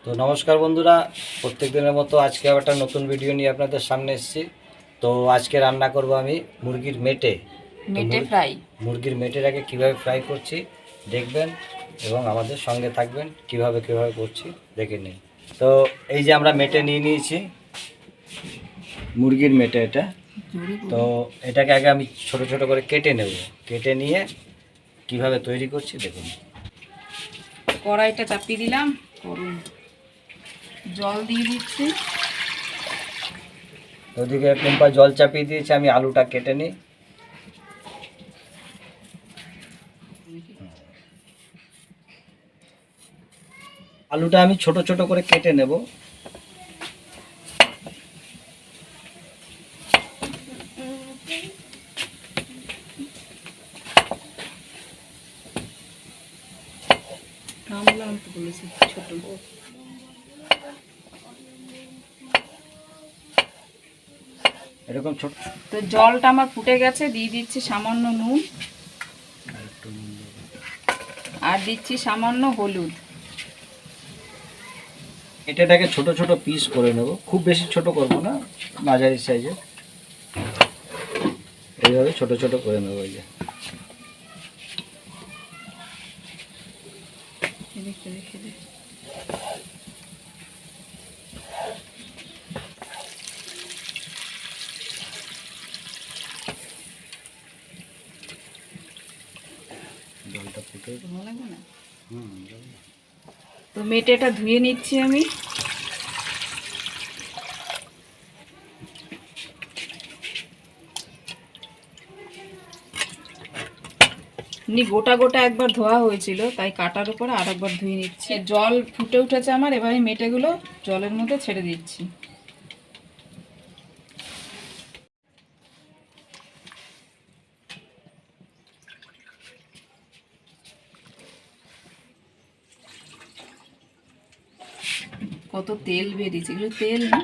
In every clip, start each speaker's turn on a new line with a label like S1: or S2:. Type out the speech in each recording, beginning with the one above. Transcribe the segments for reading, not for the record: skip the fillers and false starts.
S1: তো নমস্কার বন্ধুরা, প্রত্যেক দিনের মতো আজকে আবার একটা নতুন ভিডিও নিয়ে আপনাদের সামনে এসেছি। তো আজকে রান্না করব আমি মুরগির মেটে
S2: ফ্রাই।
S1: মুরগির মেটেটাকে কীভাবে ফ্রাই করছি দেখবেন এবং আমাদের সঙ্গে থাকবেন কিভাবে করছি দেখে নিন। তো এই যে আমরা মেটে নিয়ে নিয়েছি, মুরগির মেটে এটা। তো এটাকে আগে আমি ছোট ছোট করে কেটে নেব, কেটে নিয়ে কিভাবে তৈরি করছি দেখুন।
S2: কড়াইটা চাপিয়ে দিলাম, করুন জল দিয়ে দিচ্ছি।
S1: ওদিকে টুম্পা জল চাপিয়ে দিয়েছে, আমি আলুটা কেটে নিই। আলুটা আমি ছোট ছোট করে কেটে নেব। এরকম ছোট।
S2: তো জলটা আমার ফুটে গেছে, দিয়ে দিচ্ছি সামান্য নুন আর দিচ্ছি সামান্য হলুদ।
S1: এটাকে ছোট ছোট পিস করে নেব, খুব বেশি ছোট করব না, মাঝারি সাইজে এইভাবে ছোট ছোট করে নেব। এই যে জলটা ফুটে
S2: ভালো লাগবে না? তো মেটেটা ধুয়ে নিচ্ছি আমি। গোটা গোটা একবার ধোয়া হয়েছিল, তাই কাটার উপরে আর একবার ধুয়ে নিচ্ছি। জল ফুটে উঠেছে আমার, এবারে মেটেগুলো জলের মধ্যে ছেড়ে দিচ্ছি। কত তেল বেরিয়েছে, এগুলো তেল না।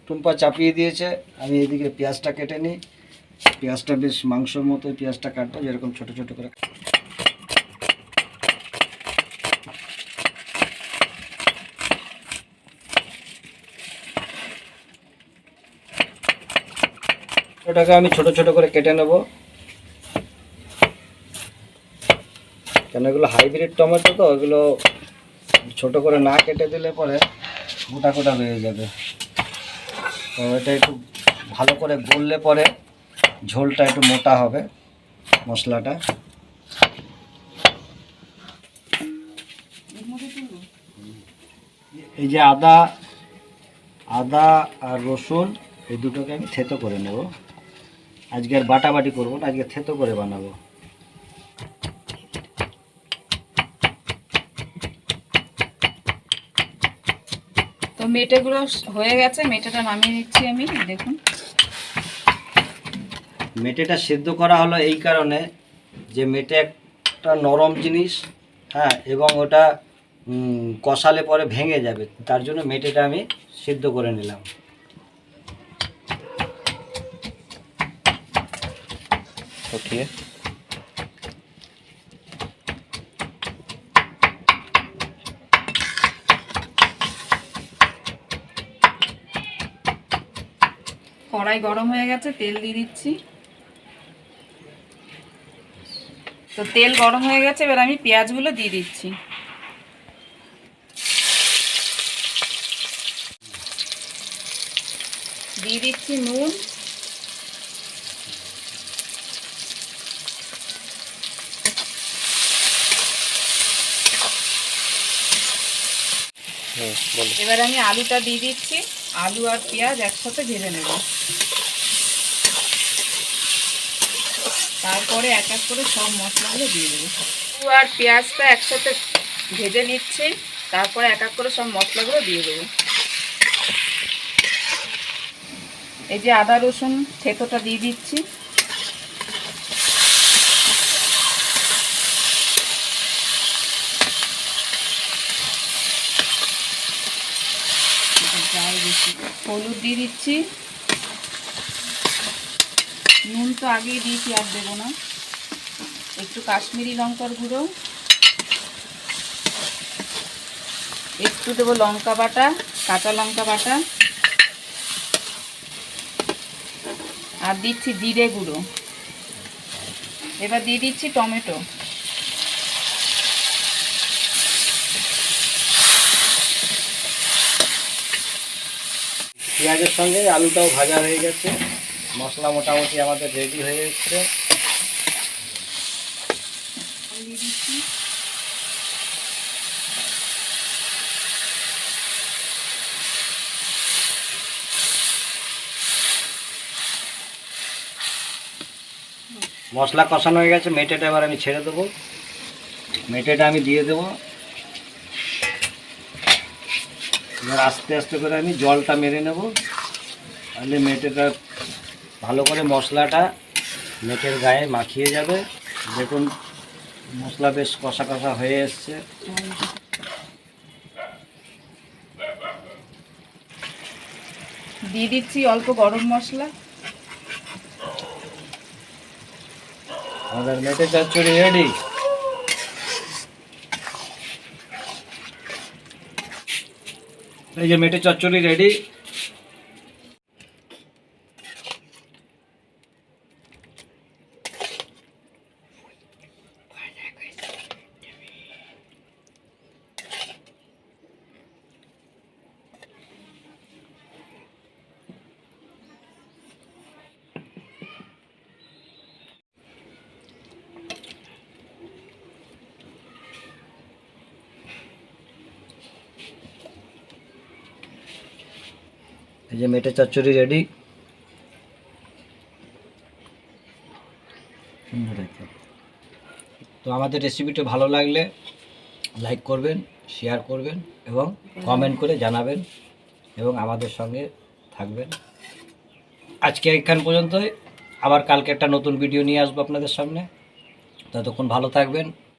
S1: টুম্পা চাপিয়ে দিয়েছে, আমি এদিকে পেঁয়াজটা কেটে নিই। পেঁয়াজটা বেশ মাংসর মতো পেঁয়াজটা কাটবো, যেরকম ছোট ছোট করে। ওটাকে আমি ছোট ছোট করে কেটে নেব, কেন এগুলো হাইব্রিড টমেটো, তো এগুলো ছোট করে না কেটে দিলে পরে গোটা গোটা হয়ে যাবে। তো এটা একটু ভালো করে গললে পরে ঝোলটা একটু মোটা হবে মশলাটা। এই যে আদা আর রসুন, এই দুটোকে আমি থেতো করে নেব। আজকে আর বাটাবাটি করবো না, আজকে থেতো করে বানাবো।
S2: তো মেটেগুলো হয়ে গেছে, মেটেটা নামিয়ে নিচ্ছি আমি। দেখুন,
S1: মেটেটা সেদ্ধ করা হলো এই কারণে যে মেটে একটা নরম জিনিস, হ্যাঁ, এবং ওটা কষালে পরে ভেঙে যাবে, তার জন্য মেটেটা আমি সিদ্ধ করে নিলাম। ওকে,
S2: কড়াই গরম হয়ে গেছে, তেল দিয়ে দিচ্ছি। তো তেল গরম হয়ে গেছে, এবার আমি পেঁয়াজগুলো দিয়ে দিচ্ছি। দিয়ে দিচ্ছি নুন, এবার আমি আলুটা দিয়ে দিচ্ছি। আলু আর পেঁয়াজ একসাথে ভেজে নেব, তারপরে এক এক করে সব মশলাগুলো দিয়ে দেবো। আলু আর পেঁয়াজটা একসাথে ভেজে নিচ্ছি, তারপরে এক এক করে সব মশলাগুলো দিয়ে দেবো। এই যে আদা রসুন থেতোটা দিয়ে দিচ্ছি। হলুদ দিয়ে দিচ্ছি, নুন তো আগেই দিয়েছি, আর দেবো না। একটু কাশ্মীরি লঙ্কার গুঁড়ো, একটু দেবো লঙ্কা বাটা, কাঁচা লঙ্কা বাটা, আর দিচ্ছি জিরে গুঁড়ো। এবার দিয়ে দিচ্ছি টমেটো।
S1: পেঁয়াজের সঙ্গে আলুটাও ভাজা হয়ে গেছে, মশলা মোটামুটি আমাদের রেডি হয়ে এসছে।
S2: দিয়ে দিচ্ছি
S1: মশলা কষানো হয়ে গেছে, মেটেটা এবার আমি ছেড়ে দেবো। মেটেটা আমি দিয়ে দেবো। এবার আস্তে আস্তে করে আমি জলটা মেরে নেব, তাহলে মেটেটা ভালো করে মশলাটা মেটের গায়ে মাখিয়ে যাবে। দেখুন মশলা বেশ কষা কষা হয়ে এসছে।
S2: দিয়ে দিচ্ছি অল্প গরম মশলা।
S1: আমাদের মেটে চচ্চড়ি রেডি। এই যে মেটে চচ্চড়ি রেডি। এই যে মেটে চচ্চড়ি রেডি। তো আমাদের রেসিপিটা ভালো লাগলে লাইক করবেন, শেয়ার করবেন এবং কমেন্ট করে জানাবেন এবং আমাদের সঙ্গে থাকবেন। আজকে এখান পর্যন্তই, আবার কালকে একটা নতুন ভিডিও নিয়ে আসবো আপনাদের সামনে। ততক্ষণ ভালো থাকবেন,